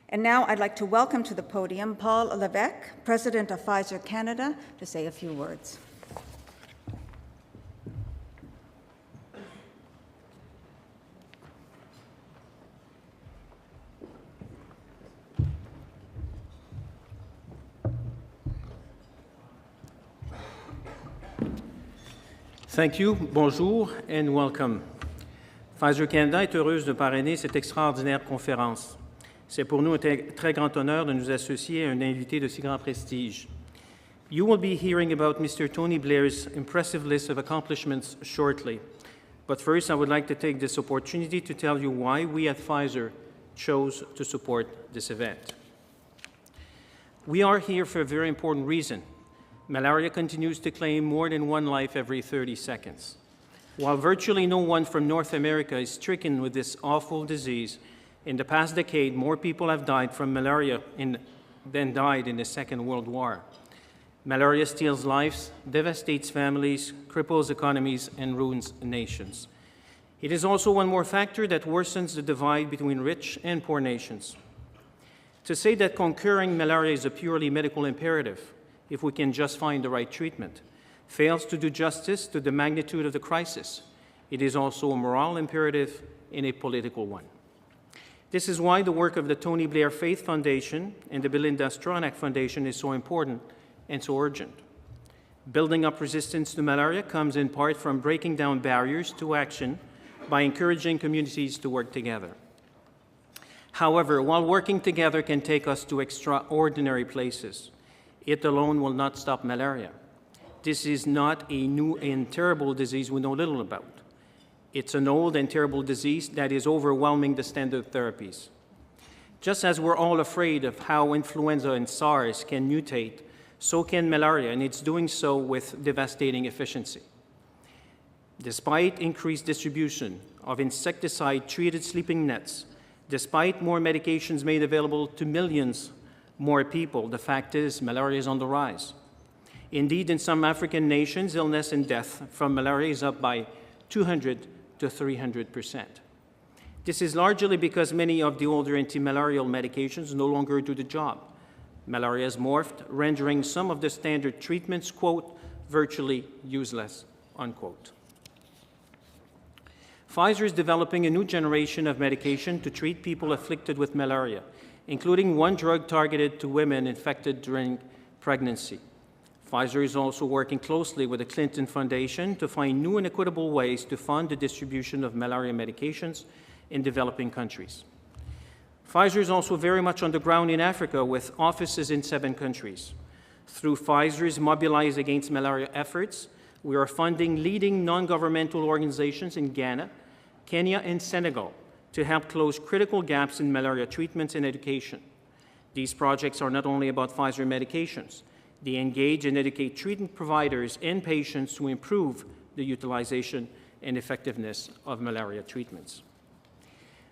And now I'd like to welcome to the podium Paul Levesque, President of Pfizer Canada, to say a few words. Thank you, bonjour, and welcome. Pfizer Canada est heureuse de parrainer cette extraordinaire conférence. C'est pour nous un très grand honneur de nous associer à un invité de si grand prestige. You will be hearing about Mr. Tony Blair's impressive list of accomplishments shortly. But first, I would like to take this opportunity to tell you why we at Pfizer chose to support this event. We are here for a very important reason. Malaria continues to claim more than one life every 30 seconds. While virtually no one from North America is stricken with this awful disease, in the past decade, more people have died from malaria than died in the Second World War. Malaria steals lives, devastates families, cripples economies, and ruins nations. It is also one more factor that worsens the divide between rich and poor nations. To say that conquering malaria is a purely medical imperative, if we can just find the right treatment, fails to do justice to the magnitude of the crisis. It is also a moral imperative and a political one. This is why the work of the Tony Blair Faith Foundation and the Belinda Stronach Foundation is so important and so urgent. Building up resistance to malaria comes in part from breaking down barriers to action by encouraging communities to work together. However, while working together can take us to extraordinary places, it alone will not stop malaria. This is not a new and terrible disease we know little about. It's an old and terrible disease that is overwhelming the standard therapies. Just as we're all afraid of how influenza and SARS can mutate, so can malaria, and it's doing so with devastating efficiency. Despite increased distribution of insecticide-treated sleeping nets, despite more medications made available to millions more people, the fact is malaria is on the rise. Indeed, in some African nations, illness and death from malaria is up by 200 to 300%. This is largely because many of the older anti-malarial medications no longer do the job. Malaria has morphed, rendering some of the standard treatments, quote, virtually useless, unquote. Pfizer is developing a new generation of medication to treat people afflicted with malaria, including one drug targeted to women infected during pregnancy. Pfizer is also working closely with the Clinton Foundation to find new and equitable ways to fund the distribution of malaria medications in developing countries. Pfizer is also very much on the ground in Africa with offices in 7 countries. Through Pfizer's Mobilize Against Malaria efforts, we are funding leading non-governmental organizations in Ghana, Kenya, and Senegal to help close critical gaps in malaria treatments and education. These projects are not only about Pfizer medications. They engage and educate treatment providers and patients to improve the utilization and effectiveness of malaria treatments.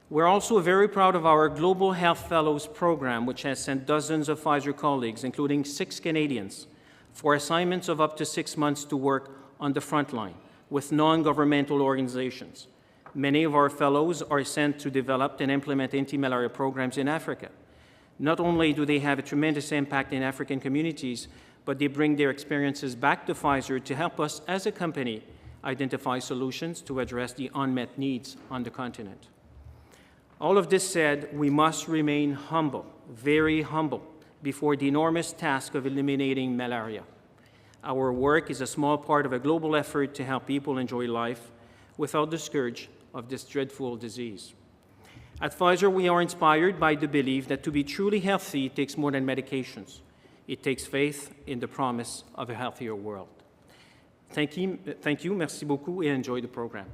We're also very proud of our Global Health Fellows program, which has sent dozens of Pfizer colleagues, including 6 Canadians, for assignments of up to 6 months to work on the front line with non-governmental organizations. Many of our fellows are sent to develop and implement anti-malaria programs in Africa. Not only do they have a tremendous impact in African communities, but they bring their experiences back to Pfizer to help us as a company identify solutions to address the unmet needs on the continent. All of this said, we must remain humble, very humble, before the enormous task of eliminating malaria. Our work is a small part of a global effort to help people enjoy life without the scourge of this dreadful disease. At Pfizer, we are inspired by the belief that to be truly healthy takes more than medications. It takes faith in the promise of a healthier world. Thank you, merci beaucoup, et enjoy the program.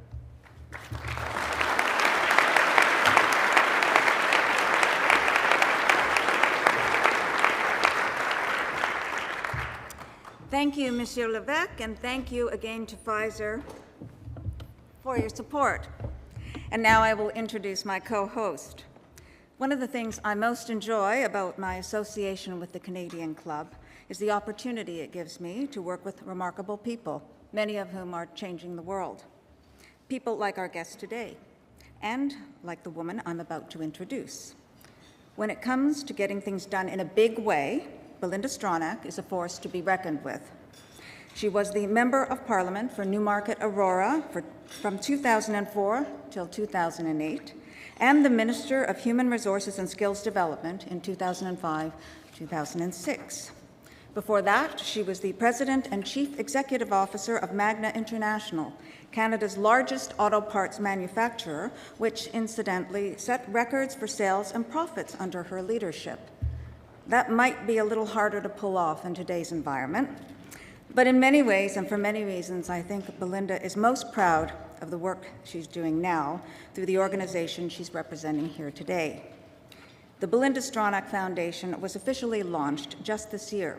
Thank you, Monsieur Levesque, and thank you again to Pfizer for your support. And now I will introduce my co-host. One of the things I most enjoy about my association with the Canadian Club is the opportunity it gives me to work with remarkable people, many of whom are changing the world. People like our guest today, and like the woman I'm about to introduce. When it comes to getting things done in a big way, Belinda Stronach is a force to be reckoned with. She was the Member of Parliament for Newmarket Aurora from 2004 till 2008, and the Minister of Human Resources and Skills Development in 2005-2006. Before that, she was the President and Chief Executive Officer of Magna International, Canada's largest auto parts manufacturer, which incidentally set records for sales and profits under her leadership. That might be a little harder to pull off in today's environment, but in many ways and for many reasons, I think Belinda is most proud of the work she's doing now through the organization she's representing here today. The Belinda Stronach Foundation was officially launched just this year,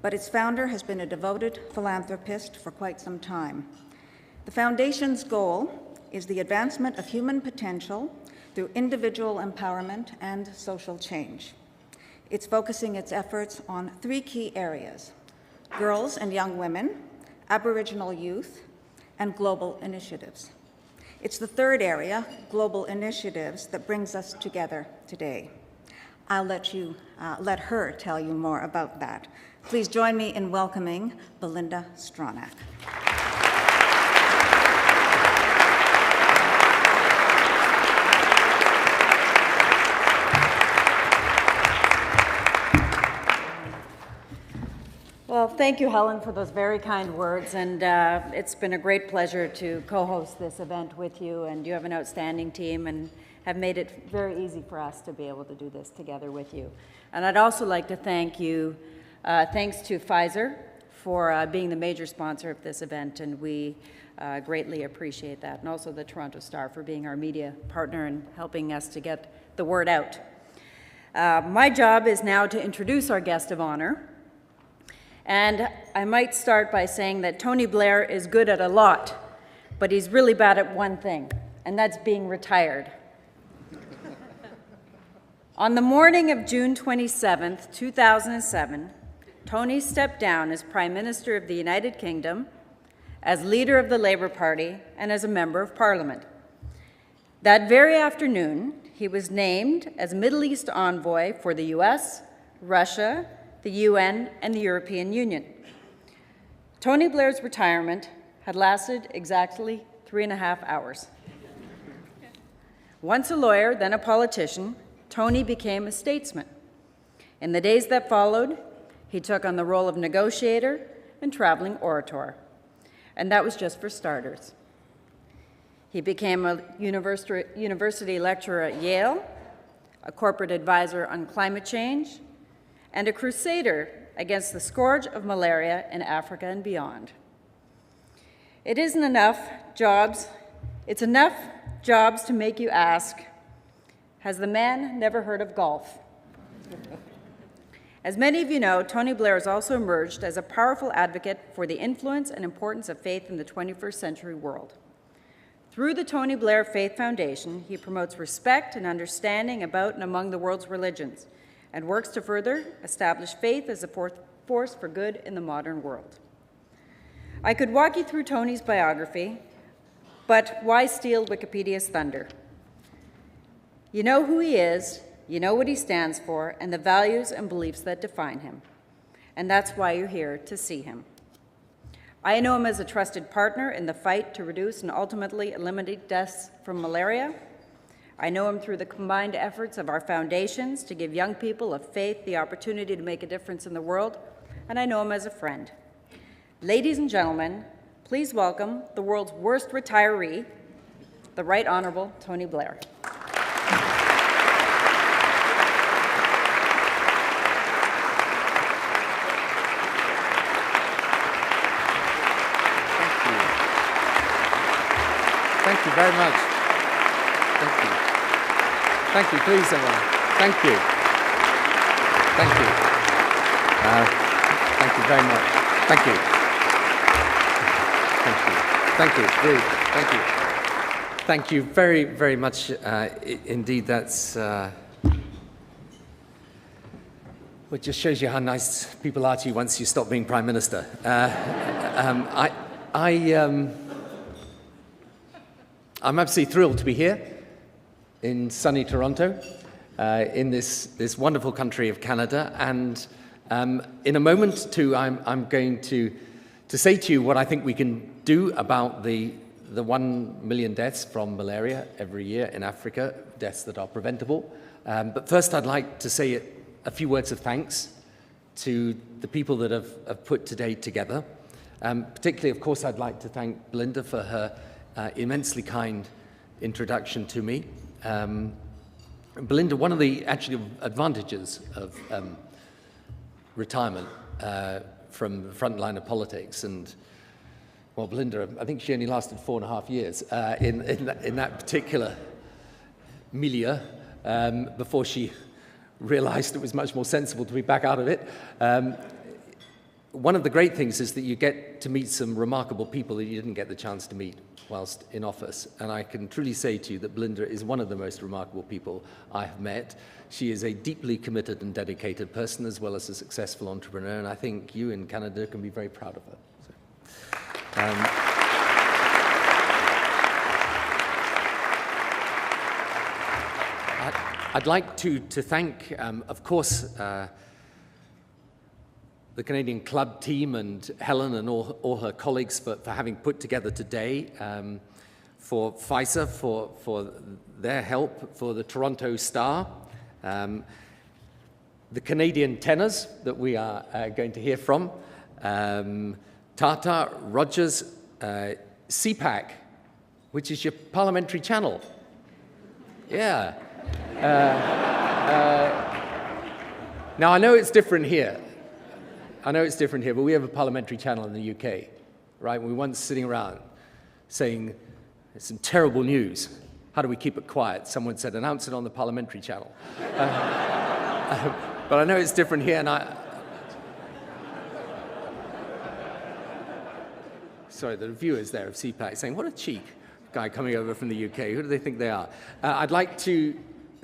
but its founder has been a devoted philanthropist for quite some time. The foundation's goal is the advancement of human potential through individual empowerment and social change. It's focusing its efforts on three key areas: girls and young women, Aboriginal youth, and global initiatives. It's the third area, global initiatives, that brings us together today. I'll let her tell you more about that. Please join me in welcoming Belinda Stronach. Well, thank you, Helen, for those very kind words, and it's been a great pleasure to co-host this event with you, and you have an outstanding team and have made it very easy for us to be able to do this together with you. And I'd also like to thank you, thanks to Pfizer for being the major sponsor of this event, and we greatly appreciate that, and also the Toronto Star for being our media partner and helping us to get the word out. My job is now to introduce our guest of honor. And I might start by saying that Tony Blair is good at a lot, but he's really bad at one thing, and that's being retired. On the morning of June 27th, 2007, Tony stepped down as Prime Minister of the United Kingdom, as leader of the Labour Party, and as a Member of Parliament. That very afternoon, he was named as Middle East envoy for the US, Russia, the UN, and the European Union. Tony Blair's retirement had lasted exactly 3.5 hours. Once a lawyer, then a politician, Tony became a statesman. In the days that followed, he took on the role of negotiator and traveling orator. And that was just for starters. He became a university lecturer at Yale, a corporate advisor on climate change, and a crusader against the scourge of malaria in Africa and beyond. It's enough jobs to make you ask, has the man never heard of golf? As many of you know, Tony Blair has also emerged as a powerful advocate for the influence and importance of faith in the 21st century world. Through the Tony Blair Faith Foundation, he promotes respect and understanding about and among the world's religions, and works to further establish faith as a force for good in the modern world. I could walk you through Tony's biography, but why steal Wikipedia's thunder? You know who he is, you know what he stands for, and the values and beliefs that define him. And that's why you're here to see him. I know him as a trusted partner in the fight to reduce and ultimately eliminate deaths from malaria. I know him through the combined efforts of our foundations to give young people of faith the opportunity to make a difference in the world, and I know him as a friend. Ladies and gentlemen, please welcome the world's worst retiree, the Right Honourable Tony Blair. Thank you very much. Thank you. Thank you, please, everyone. Thank you. Thank you. Thank you very much. Thank you. Thank you. Thank you. Ruth. Thank you. Thank you very, very much indeed. That's it just shows you how nice people are to you once you stop being Prime Minister. I'm absolutely thrilled to be here in sunny Toronto. in this wonderful country of Canada. And in a moment, too, I'm going to say to you what I think we can do about the 1 million deaths from malaria every year in Africa, deaths that are preventable. But first, I'd like to say a few words of thanks to the people that have put today together. Particularly, of course, I'd like to thank Belinda for her immensely kind introduction to me. Belinda, one of the actually advantages of retirement from the front line of politics, and well, Belinda, I think she only lasted 4.5 years in that particular milieu before she realized it was much more sensible to be back out of it. One of the great things is that you get to meet some remarkable people that you didn't get the chance to meet whilst in office. And I can truly say to you that Belinda is one of the most remarkable people I have met. She is a deeply committed and dedicated person, as well as a successful entrepreneur, and I think you in Canada can be very proud of her. So, I'd like to thank, of course, the Canadian Club team and Helen and all her colleagues for having put together today, for Pfizer for their help, for the Toronto Star, the Canadian tenors that we are going to hear from, Tata, Rogers, CPAC, which is your parliamentary channel. Yeah. Now, I know it's different here. But we have a parliamentary channel in the UK, right? We were once sitting around saying, it's some terrible news. How do we keep it quiet? Someone said, announce it on the parliamentary channel. But I know it's different here, and sorry, the reviewers there of CPAC saying, what a cheek guy coming over from the UK. Who do they think they are? I'd like to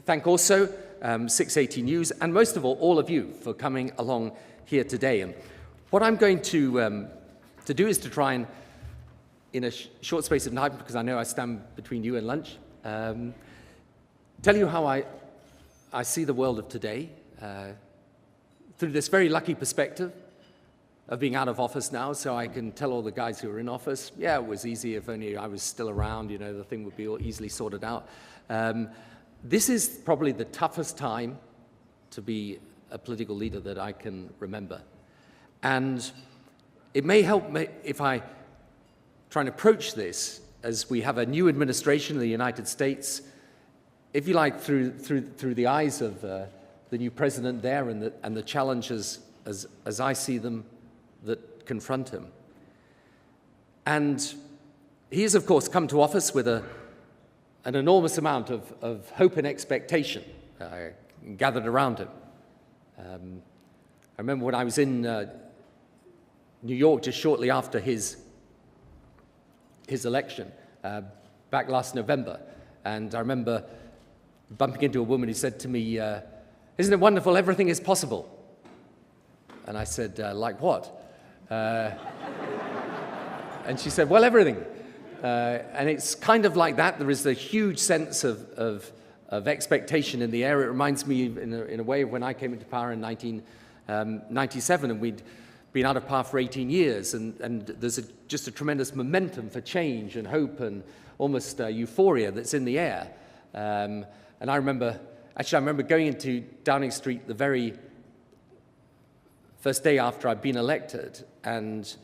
thank also 680 News, and most of all of you for coming along here today. And what I'm going to do is to try and, in a short space of time, because I know I stand between you and lunch, tell you how I see the world of today through this very lucky perspective of being out of office now, so I can tell all the guys who are in office, yeah, it was easy if only I was still around, you know, the thing would be all easily sorted out. This is probably the toughest time to be a political leader that I can remember. And it may help me if I try and approach this as we have a new administration in the United States, if you like, through the eyes of the new president there and the challenges as I see them that confront him. And he has, of course, come to office with an enormous amount of hope and expectation gathered around him. I remember when I was in New York just shortly after his election, back last November, and I remember bumping into a woman who said to me, isn't it wonderful, everything is possible? And I said, like what? And she said, well, everything. And it's kind of like that. There is a huge sense of expectation in the air. It reminds me in a way of when I came into power in 1997, and we'd been out of power for 18 years, and there's just a tremendous momentum for change and hope and almost euphoria that's in the air. And I remember going into Downing Street the very first day after I'd been elected, and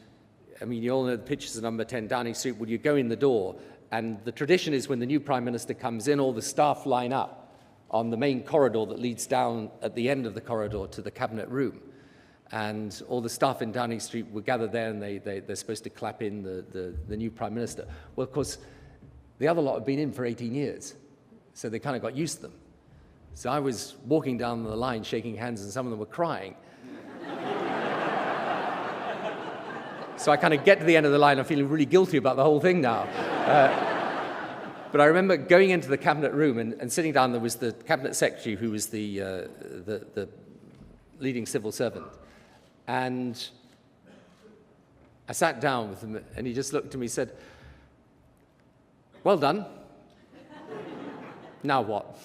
I mean, you all know the pictures of number 10 Downing Street. Well, you go in the door, and the tradition is when the new Prime Minister comes in, all the staff line up on the main corridor that leads down at the end of the corridor to the Cabinet Room. And all the staff in Downing Street were gathered there, and they're supposed to clap in the new Prime Minister. Well, of course, the other lot had been in for 18 years, so they kind of got used to them. So I was walking down the line shaking hands, and some of them were crying. So I kind of get to the end of the line, I'm feeling really guilty about the whole thing now. But I remember going into the Cabinet Room and sitting down, there was the Cabinet Secretary, who was the leading civil servant. And I sat down with him, and he just looked at me and said, well done. Now what?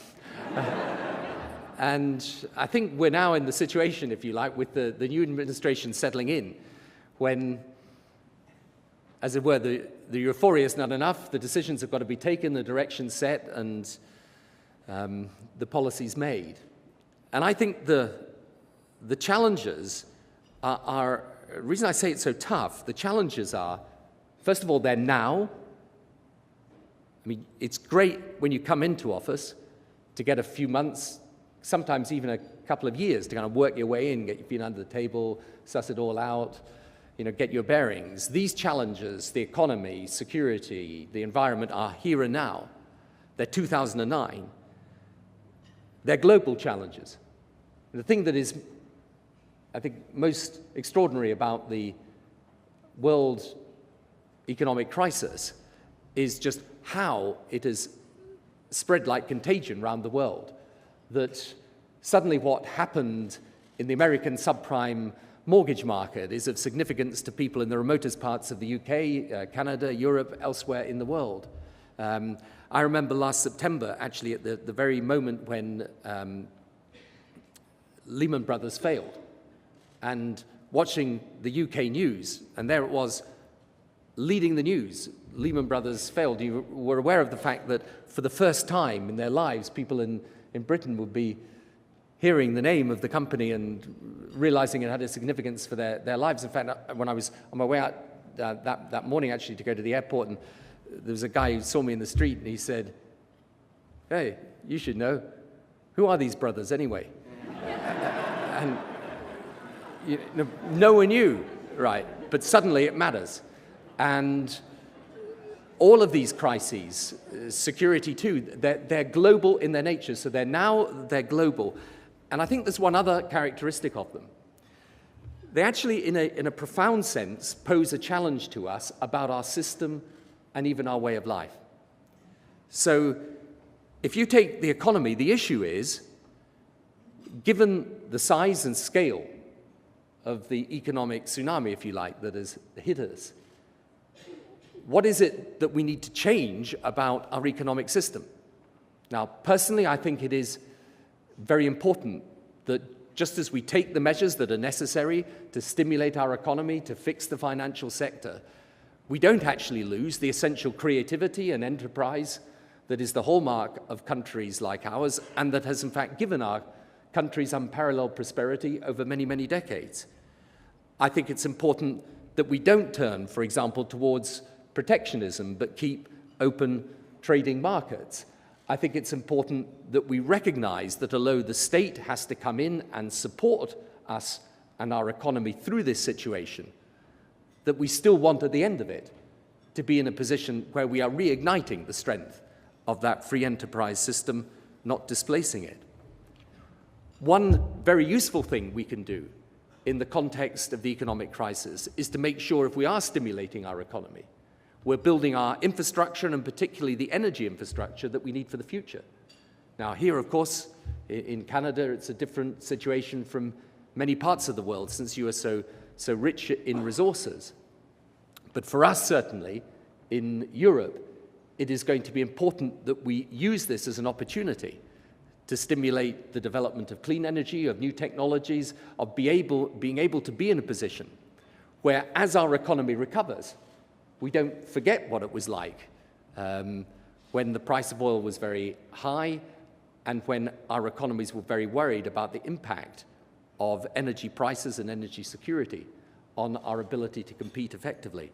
And I think we're now in the situation, if you like, with the new administration settling in, when, as it were, the euphoria is not enough, the decisions have got to be taken, the direction set, and the policies made. And I think the challenges are, the reason I say it's so tough, the challenges are, first of all, they're now. I mean, it's great when you come into office to get a few months, sometimes even a couple of years, to kind of work your way in, get your feet under the table, suss it all out, get your bearings. These challenges, the economy, security, the environment, are here and now. They're 2009. They're global challenges. And the thing that is, I think, most extraordinary about the world economic crisis is just how it has spread like contagion around the world. That suddenly what happened in the American subprime mortgage market is of significance to people in the remotest parts of the UK, Canada, Europe, elsewhere in the world. I remember last September, actually, at the very moment when Lehman Brothers failed, and watching the UK news, and there it was, leading the news, Lehman Brothers failed. You were aware of the fact that for the first time in their lives, people in Britain would be hearing the name of the company and realizing it had a significance for their lives. In fact, when I was on my way out that morning, actually, to go to the airport, and there was a guy who saw me in the street, and he said, "Hey, you should know. Who are these brothers anyway?" And no one knew, right? But suddenly it matters. And all of these crises, security too, they're global in their nature. So they're global. And I think there's one other characteristic of them. They actually, in a profound sense, pose a challenge to us about our system and even our way of life. So if you take the economy, the issue is, given the size and scale of the economic tsunami, if you like, that has hit us, what is it that we need to change about our economic system? Now, personally, I think it is very important that just as we take the measures that are necessary to stimulate our economy, to fix the financial sector, we don't actually lose the essential creativity and enterprise that is the hallmark of countries like ours, and that has in fact given our countries unparalleled prosperity over many, many decades. I think it's important that we don't turn, for example, towards protectionism, but keep open trading markets. I think it's important that we recognize that although the state has to come in and support us and our economy through this situation, that we still want at the end of it to be in a position where we are reigniting the strength of that free enterprise system, not displacing it. One very useful thing we can do in the context of the economic crisis is to make sure, if we are stimulating our economy, we're building our infrastructure, and particularly the energy infrastructure that we need for the future. Now, here, of course, in Canada, it's a different situation from many parts of the world, since you are so rich in resources. But for us, certainly, in Europe, it is going to be important that we use this as an opportunity to stimulate the development of clean energy, of new technologies, of being able to be in a position where, as our economy recovers, we don't forget what it was like when the price of oil was very high and when our economies were very worried about the impact of energy prices and energy security on our ability to compete effectively.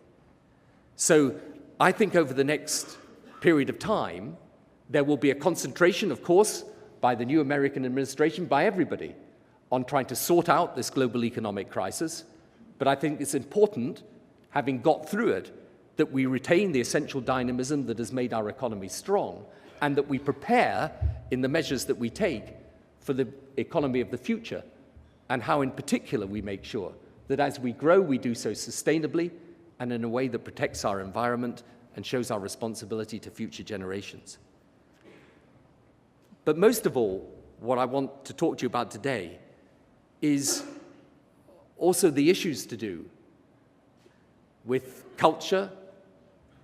So I think over the next period of time, there will be a concentration, of course, by the new American administration, by everybody, on trying to sort out this global economic crisis. But I think it's important, having got through it, that we retain the essential dynamism that has made our economy strong, and that we prepare in the measures that we take for the economy of the future, and how in particular we make sure that as we grow, we do so sustainably and in a way that protects our environment and shows our responsibility to future generations. But most of all, what I want to talk to you about today is also the issues to do with culture,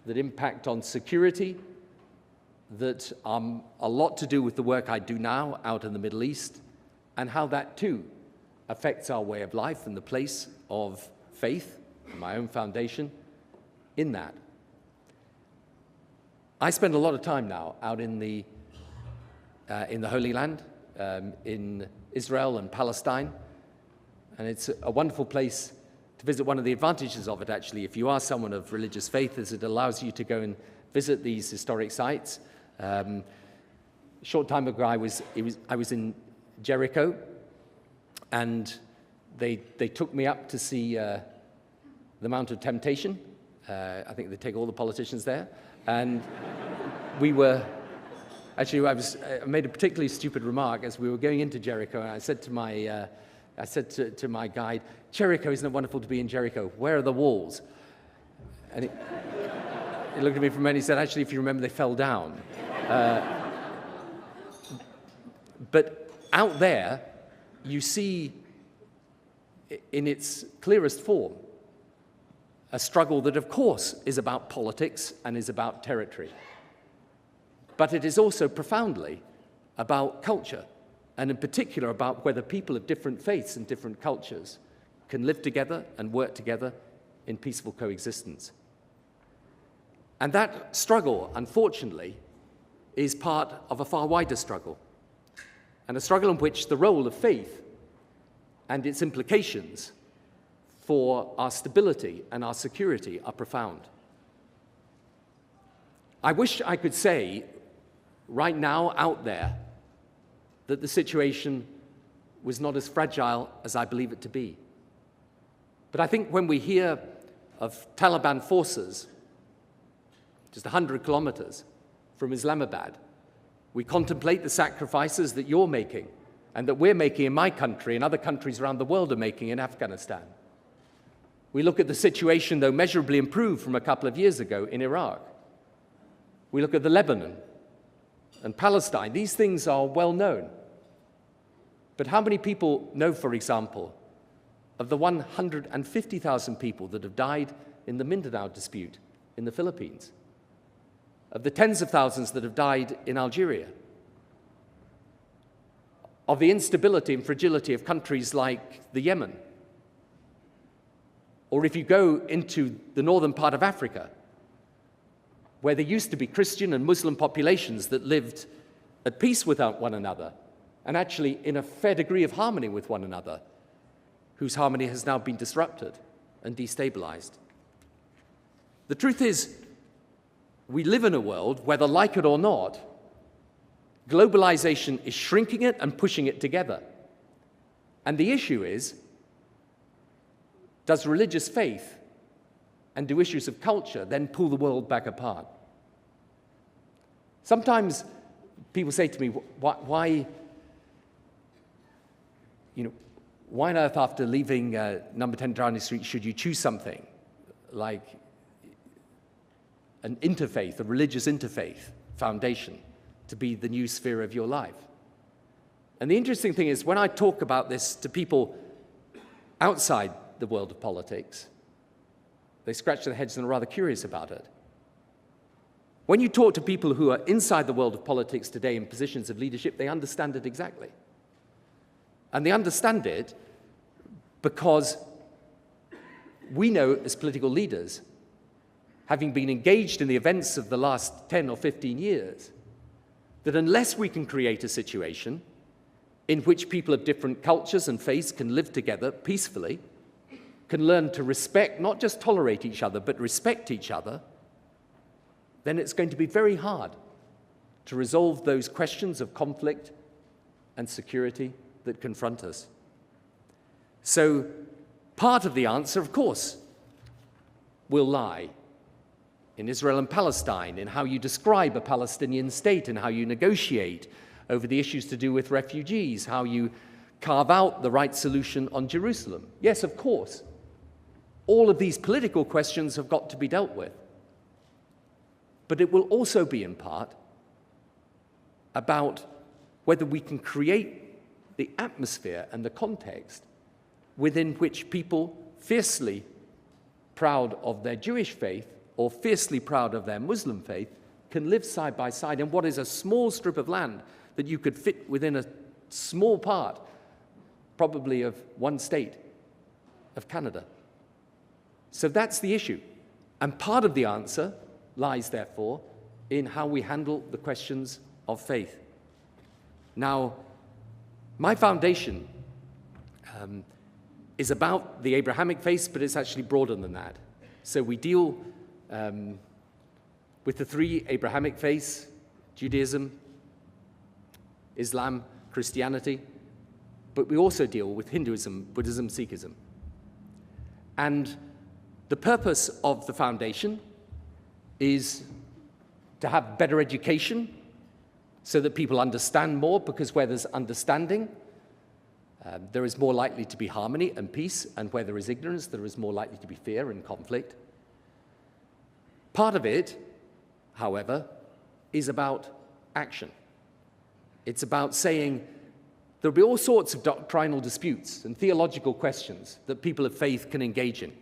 that impact on security, that a lot to do with the work I do now out in the Middle East, and how that too affects our way of life and the place of faith, my own foundation, in that. I spend a lot of time now out in the Holy Land, in Israel and Palestine, and it's a wonderful place to visit. One of the advantages of it, actually, if you are someone of religious faith, is it allows you to go and visit these historic sites. A short time ago, I was in Jericho, and they took me up to see the Mount of Temptation. I think they take all the politicians there, and we were. Actually, I made a particularly stupid remark as we were going into Jericho, and I said to my guide, "Jericho, isn't it wonderful to be in Jericho? Where are the walls?" And he looked at me for a minute. He said, "Actually, if you remember, they fell down." But out there, you see, in its clearest form, a struggle that, of course, is about politics and is about territory. But it is also profoundly about culture, and in particular about whether people of different faiths and different cultures can live together and work together in peaceful coexistence. And that struggle, unfortunately, is part of a far wider struggle, and a struggle in which the role of faith and its implications for our stability and our security are profound. I wish I could say right now out there that the situation was not as fragile as I believe it to be. But I think when we hear of Taliban forces just 100 kilometers from Islamabad, we contemplate the sacrifices that you're making and that we're making in my country and other countries around the world are making in Afghanistan. We look at the situation, though measurably improved from a couple of years ago, in Iraq. We look at the Lebanon and Palestine. These things are well known. But how many people know, for example, of the 150,000 people that have died in the Mindanao dispute in the Philippines? Of the tens of thousands that have died in Algeria? Of the instability and fragility of countries like the Yemen? Or if you go into the northern part of Africa, where there used to be Christian and Muslim populations that lived at peace with one another, and actually in a fair degree of harmony with one another, whose harmony has now been disrupted and destabilized. The truth is, we live in a world, whether like it or not, globalization is shrinking it and pushing it together. And the issue is, does religious faith and do issues of culture then pull the world back apart? Sometimes people say to me, why on earth, after leaving number 10 Downing Street, should you choose something like an interfaith, a religious interfaith foundation to be the new sphere of your life? And the interesting thing is, when I talk about this to people outside the world of politics, they scratch their heads and are rather curious about it. When you talk to people who are inside the world of politics today in positions of leadership, they understand it exactly. And they understand it because we know, as political leaders, having been engaged in the events of the last 10 or 15 years, that unless we can create a situation in which people of different cultures and faiths can live together peacefully, can learn to respect, not just tolerate each other, but respect each other, then it's going to be very hard to resolve those questions of conflict and security that confront us. So part of the answer, of course, will lie in Israel and Palestine, in how you describe a Palestinian state and how you negotiate over the issues to do with refugees, how you carve out the right solution on Jerusalem. Yes, of course, all of these political questions have got to be dealt with. But it will also be, in part, about whether we can create the atmosphere and the context within which people fiercely proud of their Jewish faith or fiercely proud of their Muslim faith can live side by side in what is a small strip of land that you could fit within a small part probably of one state, of Canada. So that's the issue. And part of the answer lies, therefore, in how we handle the questions of faith. Now, my foundation is about the Abrahamic faith, but it's actually broader than that. So we deal with the three Abrahamic faiths: Judaism, Islam, Christianity, but we also deal with Hinduism, Buddhism, Sikhism. And the purpose of the foundation is to have better education so that people understand more, because where there's understanding, there is more likely to be harmony and peace, and where there is ignorance, there is more likely to be fear and conflict. Part of it, however, is about action. It's about saying there'll be all sorts of doctrinal disputes and theological questions that people of faith can engage in.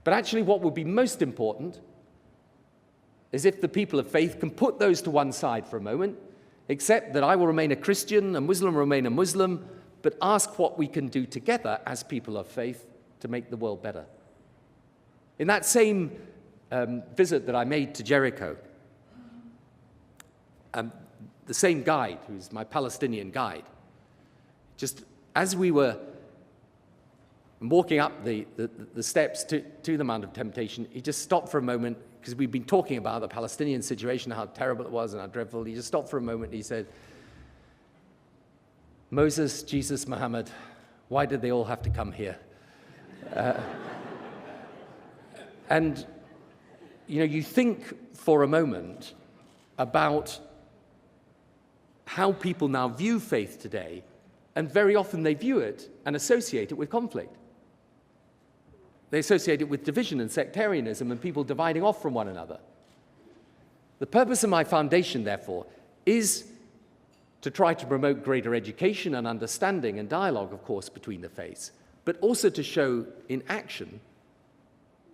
But actually what would be most important is if the people of faith can put those to one side for a moment, accept that I will remain a Christian, a Muslim will remain a Muslim, but ask what we can do together as people of faith to make the world better. In that same visit that I made to Jericho, the same guide, who's my Palestinian guide, just as we were walking up the steps to the Mount of Temptation, he just stopped for a moment, because we'd been talking about the Palestinian situation, how terrible it was and how dreadful. He just stopped for a moment and he said, "Moses, Jesus, Muhammad, why did they all have to come here?" And, you know, you think for a moment about how people now view faith today, and very often they view it and associate it with conflict. They associate it with division and sectarianism and people dividing off from one another. The purpose of my foundation, therefore, is to try to promote greater education and understanding and dialogue, of course, between the faiths, but also to show in action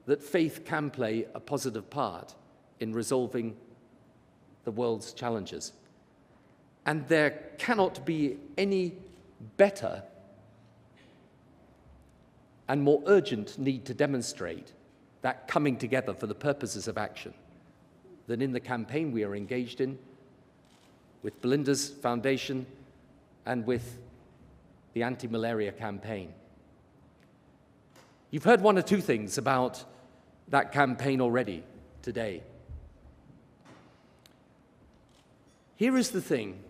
that faith can play a positive part in resolving the world's challenges. And there cannot be any better and more urgent need to demonstrate that coming together for the purposes of action than in the campaign we are engaged in with Belinda's foundation and with the anti-malaria campaign. You've heard one or two things about that campaign already today. Here is the thing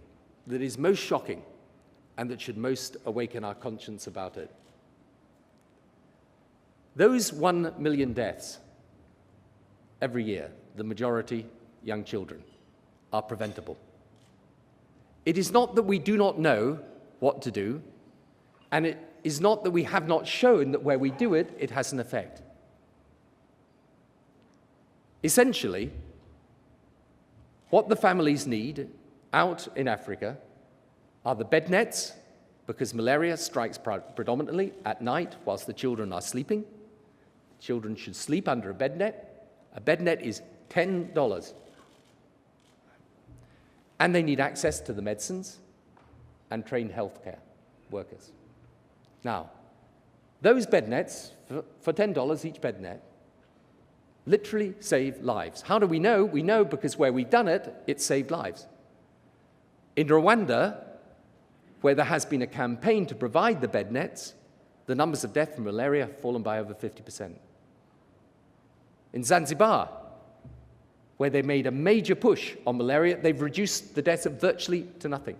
that is most shocking and that should most awaken our conscience about it. Those 1 million deaths every year, the majority young children, are preventable. It is not that we do not know what to do, and it is not that we have not shown that where we do it, it has an effect. Essentially, what the families need out in Africa are the bed nets, because malaria strikes predominantly at night whilst the children are sleeping. Children should sleep under a bed net. A bed net is $10. And they need access to the medicines and trained healthcare workers. Now, those bed nets, for $10 each bed net, literally save lives. How do we know? We know because where we've done it, it saved lives. In Rwanda, where there has been a campaign to provide the bed nets, the numbers of death from malaria have fallen by over 50%. In Zanzibar, where they made a major push on malaria, they've reduced the deaths virtually to nothing.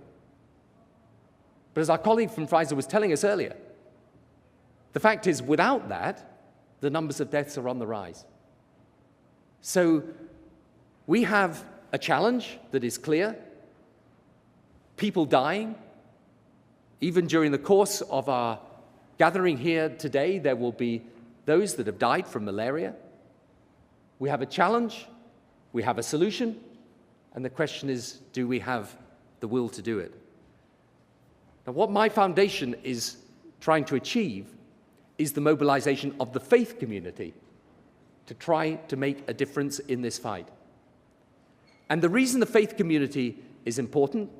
But as our colleague from Pfizer was telling us earlier, the fact is, without that, the numbers of deaths are on the rise. So we have a challenge that is clear. People dying. Even during the course of our gathering here today, there will be those that have died from malaria. We have a challenge, we have a solution, and the question is, do we have the will to do it? Now, what my foundation is trying to achieve is the mobilization of the faith community to try to make a difference in this fight. And the reason the faith community is important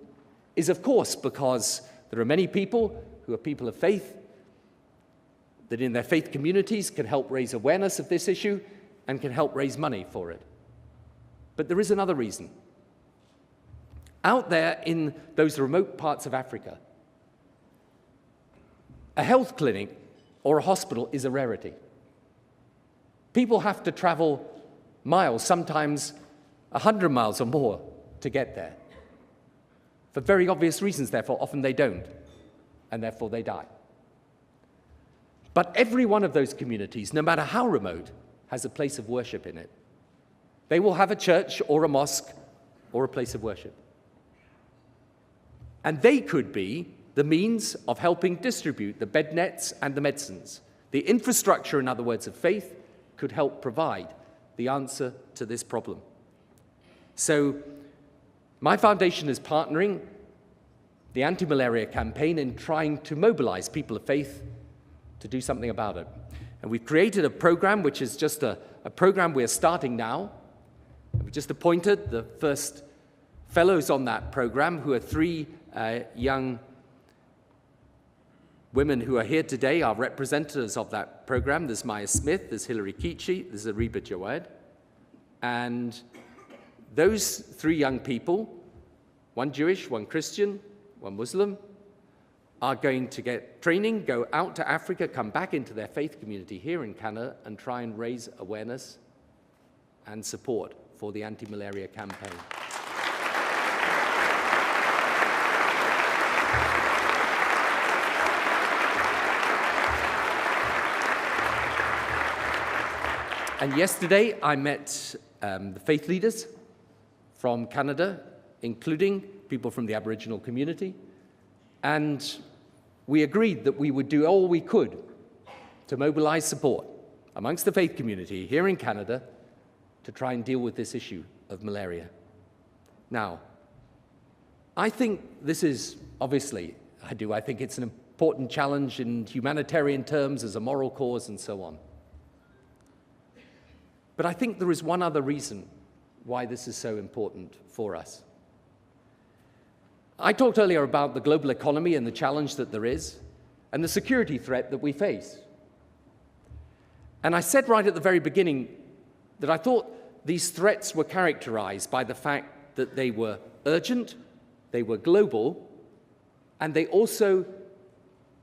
is, of course, because there are many people who are people of faith, that in their faith communities can help raise awareness of this issue and can help raise money for it. But there is another reason. Out there in those remote parts of Africa, a health clinic or a hospital is a rarity. People have to travel miles, sometimes 100 miles or more, to get there. For very obvious reasons, therefore, often they don't, and therefore they die. But every one of those communities, no matter how remote, has a place of worship in it. They will have a church or a mosque or a place of worship. And they could be the means of helping distribute the bed nets and the medicines. The infrastructure, in other words, of faith could help provide the answer to this problem. So my foundation is partnering the anti-malaria campaign in trying to mobilize people of faith to do something about it. And we've created a program which is just a program we're starting now. We've just appointed the first fellows on that program, who are three young women who are here today, are representatives of that program. There's Maya Smith, there's Hilary Kichi, there's Ariba Jawad. And those three young people, one Jewish, one Christian, one Muslim, are going to get training, go out to Africa, come back into their faith community here in Canada, and try and raise awareness and support for the anti-malaria campaign. And yesterday I met the faith leaders from Canada, including people from the Aboriginal community, and we agreed that we would do all we could to mobilize support amongst the faith community here in Canada to try and deal with this issue of malaria. Now, I think this is, obviously, I think it's an important challenge in humanitarian terms, as a moral cause, and so on. But I think there is one other reason why this is so important for us. I talked earlier about the global economy and the challenge that there is, and the security threat that we face. And I said right at the very beginning that I thought these threats were characterized by the fact that they were urgent, they were global, and they also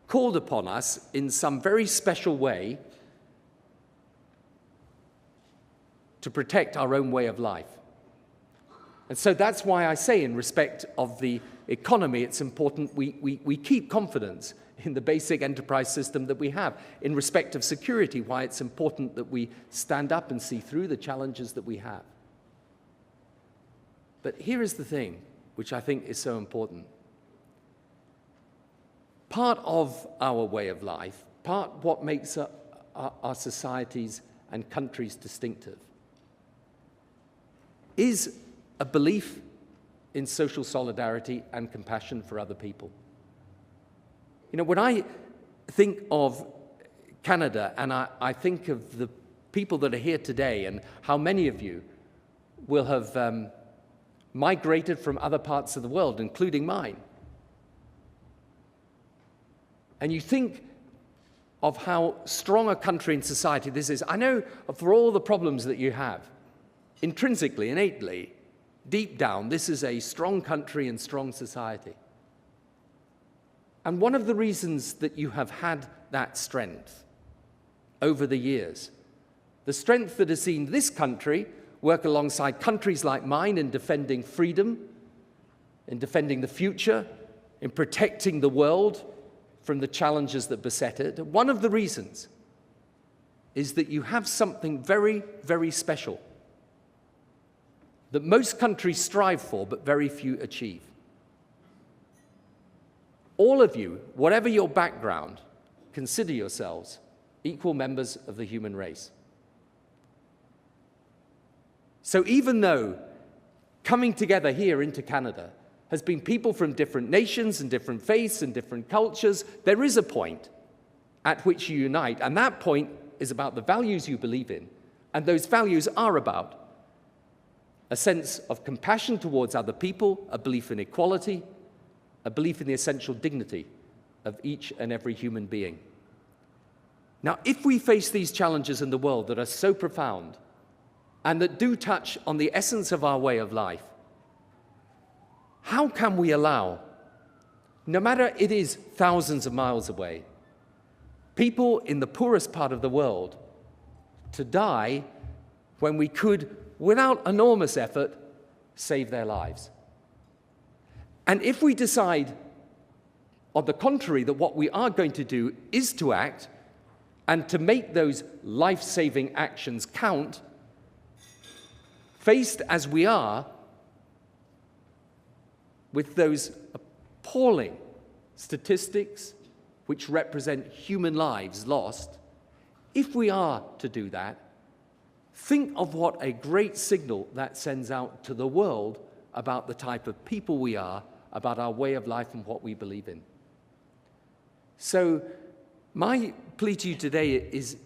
called upon us in some very special way to protect our own way of life. And so that's why I say, in respect of the economy, it's important we keep confidence in the basic enterprise system that we have. In respect of security, why it's important that we stand up and see through the challenges that we have. But here is the thing, which I think is so important. Part of our way of life, part what makes our societies and countries distinctive, is a belief in social solidarity and compassion for other people. You know, when I think of Canada and I think of the people that are here today and how many of you will have migrated from other parts of the world, including mine, and you think of how strong a country and society this is, I know for all the problems that you have, intrinsically, innately, deep down, this is a strong country and strong society. And one of the reasons that you have had that strength over the years, the strength that has seen this country work alongside countries like mine in defending freedom, in defending the future, in protecting the world from the challenges that beset it, one of the reasons is that you have something very, very special that most countries strive for, but very few achieve. All of you, whatever your background, consider yourselves equal members of the human race. So even though coming together here into Canada has been people from different nations and different faiths and different cultures, there is a point at which you unite, and that point is about the values you believe in, and those values are about a sense of compassion towards other people, a belief in equality, a belief in the essential dignity of each and every human being. Now, if we face these challenges in the world that are so profound and that do touch on the essence of our way of life, how can we allow, no matter it is thousands of miles away, people in the poorest part of the world to die when we could, without enormous effort, save their lives? And if we decide, on the contrary, that what we are going to do is to act and to make those life-saving actions count, faced as we are with those appalling statistics which represent human lives lost, if we are to do that, think of what a great signal that sends out to the world about the type of people we are, about our way of life and what we believe in. So my plea to you today is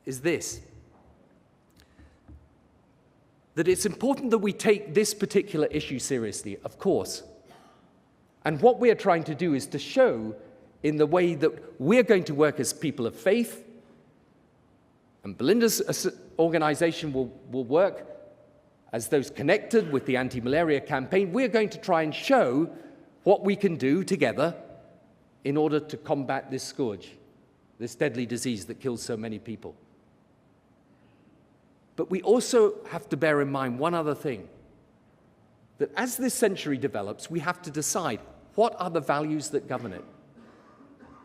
this, that it's important that we take this particular issue seriously, of course. And what we're trying to do is to show in the way that we're going to work as people of faith, and Belinda's organization will work as those connected with the anti-malaria campaign. We're going to try and show what we can do together in order to combat this scourge, this deadly disease that kills so many people. But we also have to bear in mind one other thing, that as this century develops, we have to decide what are the values that govern it.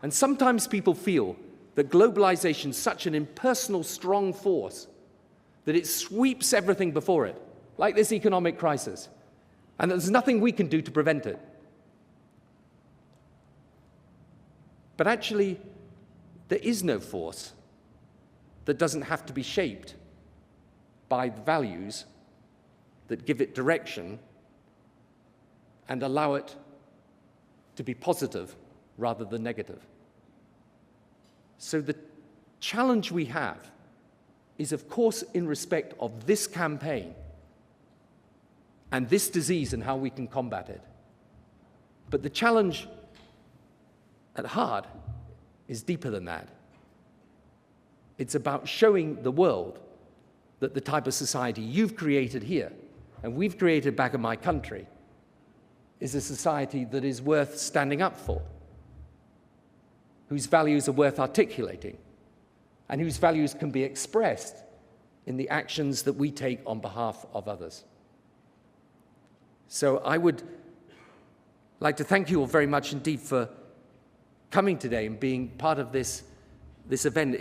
And sometimes people feel that globalization is such an impersonal, strong force that it sweeps everything before it, like this economic crisis, and there's nothing we can do to prevent it. But actually, there is no force that doesn't have to be shaped by the values that give it direction and allow it to be positive rather than negative. So the challenge we have is, of course, in respect of this campaign and this disease and how we can combat it. But the challenge at heart is deeper than that. It's about showing the world that the type of society you've created here and we've created back in my country is a society that is worth standing up for, whose values are worth articulating, and whose values can be expressed in the actions that we take on behalf of others. So I would like to thank you all very much indeed for coming today and being part of this event.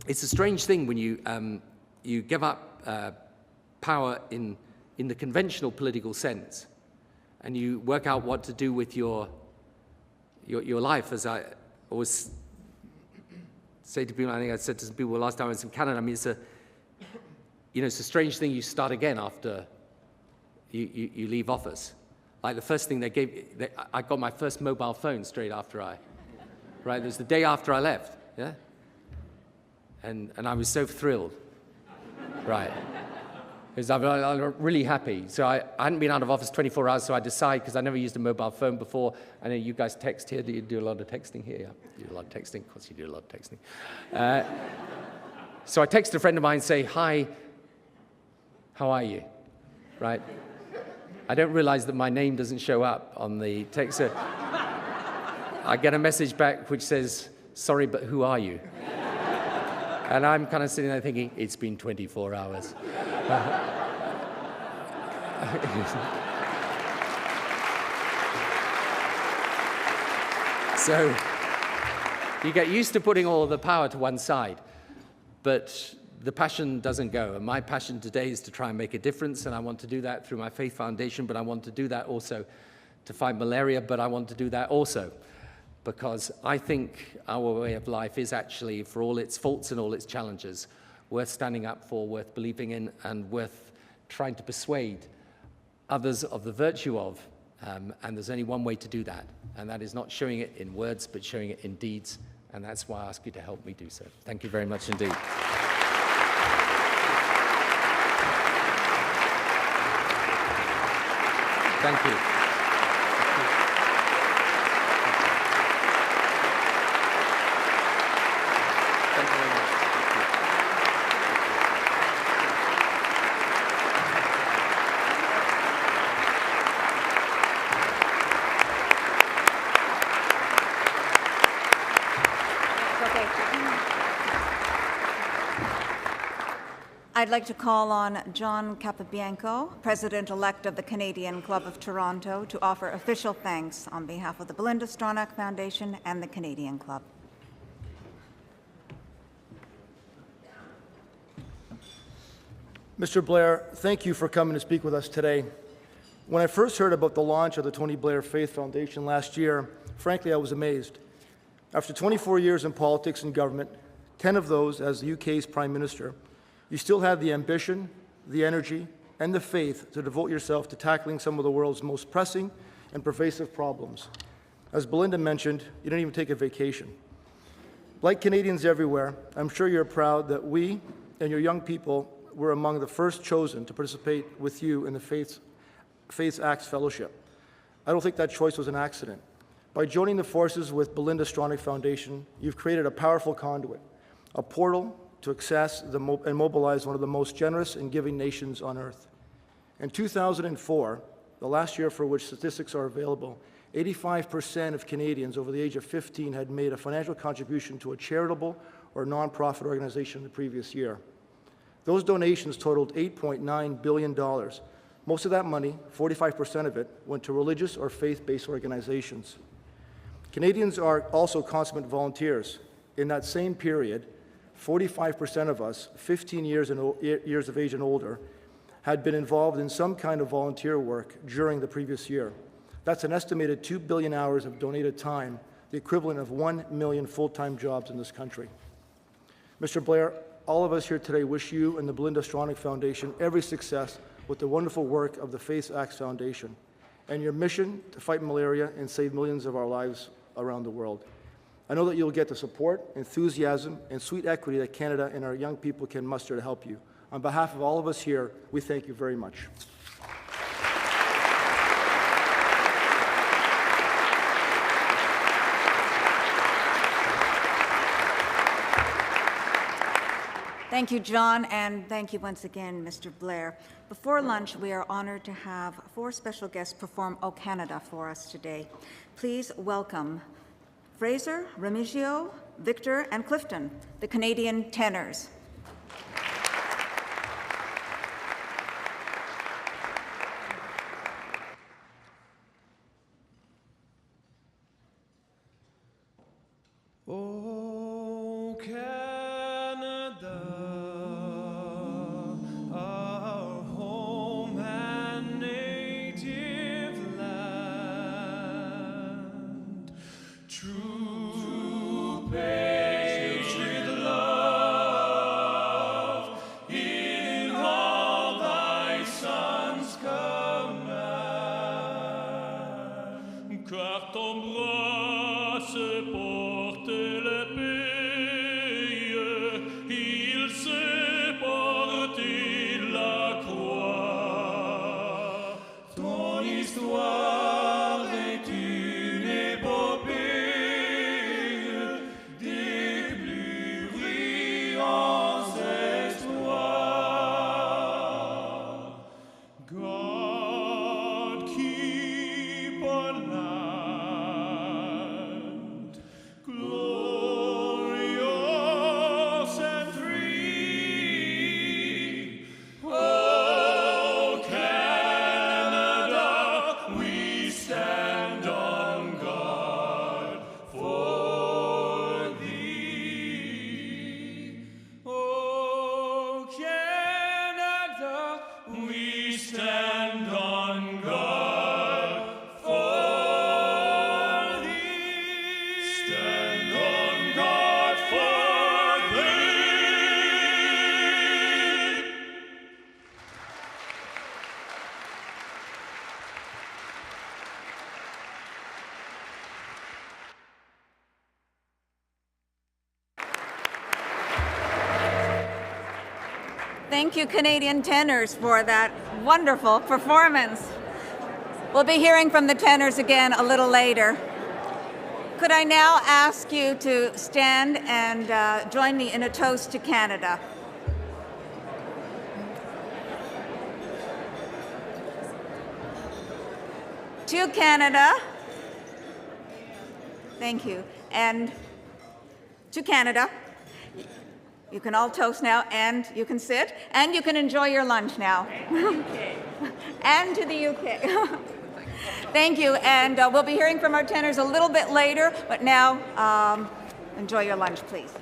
It's a strange thing when you give up power in the conventional political sense, and you work out what to do with your life. As I always say to people, I think I said to some people last time I was in Canada, I mean, it's a strange thing you start again after you leave office. Like the first thing I got my first mobile phone straight after right? It was the day after I left, yeah? And I was so thrilled, right? Because I'm really happy. So I hadn't been out of office 24 hours, so I decided, because I never used a mobile phone before. I know you guys text here. Do you do a lot of texting here? Yeah, you do a lot of texting. Of course you do a lot of texting. So I texted a friend of mine and say, "Hi, how are you?" Right? I don't realize that my name doesn't show up on the text. So I get a message back which says, "Sorry, but who are you?" And I'm kind of sitting there thinking, it's been 24 hours. So you get used to putting all the power to one side, but the passion doesn't go. And my passion today is to try and make a difference, and I want to do that through my Faith Foundation, but I want to do that also to fight malaria, but I want to do that also because I think our way of life is actually, for all its faults and all its challenges, worth standing up for, worth believing in, and worth trying to persuade others of the virtue of. And there's only one way to do that, and that is not showing it in words, but showing it in deeds. And that's why I ask you to help me do so. Thank you very much indeed. Thank you. I'd like to call on John Capobianco, President-elect of the Canadian Club of Toronto, to offer official thanks on behalf of the Belinda Stronach Foundation and the Canadian Club. Mr. Blair, thank you for coming to speak with us today. When I first heard about the launch of the Tony Blair Faith Foundation last year, frankly, I was amazed. After 24 years in politics and government, 10 of those as the UK's Prime Minister, you still had the ambition, the energy, and the faith to devote yourself to tackling some of the world's most pressing and pervasive problems. As Belinda mentioned, you didn't even take a vacation. Like Canadians everywhere, I'm sure you're proud that we and your young people were among the first chosen to participate with you in the Faith's Acts Fellowship. I don't think that choice was an accident. By joining the forces with Belinda Stronach Foundation, you've created a powerful conduit, a portal to access and mobilize one of the most generous and giving nations on earth. In 2004, the last year for which statistics are available, 85% of Canadians over the age of 15 had made a financial contribution to a charitable or nonprofit organization the previous year. Those donations totaled $8.9 billion. Most of that money, 45% of it, went to religious or faith-based organizations. Canadians are also consummate volunteers. In that same period, 45% of us, 15 years of age and older, had been involved in some kind of volunteer work during the previous year. That's an estimated 2 billion hours of donated time, the equivalent of 1 million full-time jobs in this country. Mr. Blair, all of us here today wish you and the Belinda Stronach Foundation every success with the wonderful work of the Faith Acts Foundation and your mission to fight malaria and save millions of our lives around the world. I know that you'll get the support, enthusiasm, and sweet equity that Canada and our young people can muster to help you. On behalf of all of us here, we thank you very much. Thank you, John, and thank you once again, Mr. Blair. Before lunch, we are honored to have 4 special guests perform O Canada for us today. Please welcome Fraser, Remigio, Victor, and Clifton, the Canadian tenors. O Canada, our home and native land, true patriot love in all thy sons command, car ton bras se porte le pays, il s'est porté la croix. Ton histoire est une épopée des plus brillants espoirs. God keep our land glorious and free. Oh, Canada, we stand on guard for thee. Oh, Canada, we stand on guard for thee. Stand on guard for thee. Thank you, Canadian tenors, for that wonderful performance. We'll be hearing from the tenors again a little later. Could I now ask you to stand and join me in a toast to Canada? To Canada. Thank you. And to Canada. You can all toast now, and you can sit, and you can enjoy your lunch now. And to the UK. Thank you, and we'll be hearing from our tenors a little bit later, but now enjoy your lunch, please.